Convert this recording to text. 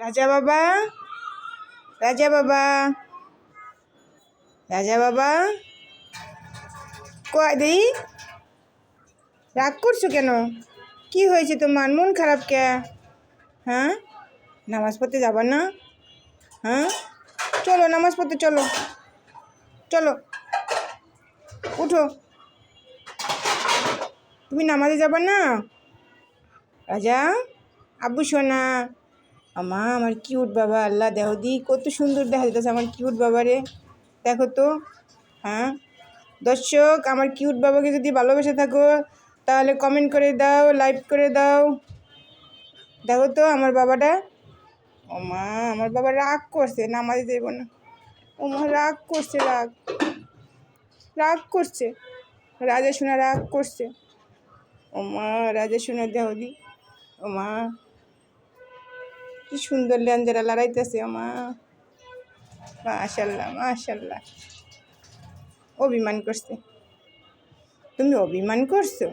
রাজা বাবা, রাজা বাবা, রাজা বাবা, কয় দেই রাগ করছো কেন? কি হয়েছে তোমার? মন খারাপ কে? হ্যাঁ, নামাজ পড়তে যাবা না? হ্যাঁ, চলো নামাজ পড়তে চলো, চলো উঠো। তুমি নামাজে যাবা না? রাজা, আব্বু সোনা, আমার কিউট বাবা, আল্লাহ দেখো দি কত সুন্দর দেখা যেতেছে আমার কিউট বাবারে, দেখো তো। হ্যাঁ দর্শক, আমার কিউট বাবাকে যদি ভালোবেসে থাকো তাহলে কমেন্ট করে দাও, লাইক করে দাও। দেখো তো আমার বাবাটা। আমার বাবা রাগ করছে, নামাজে যাইব না। রাগ করছে, রাগ রাগ করছে, রাজা সোনা রাগ করছে। রাজা সোনা দেহ দি। কি সুন্দর লেঞ্জারা লড়াইতেছে। মাশাল্লাহ মাশাল্লাহ। অভিমান করছে, তুমি অভিমান করছো।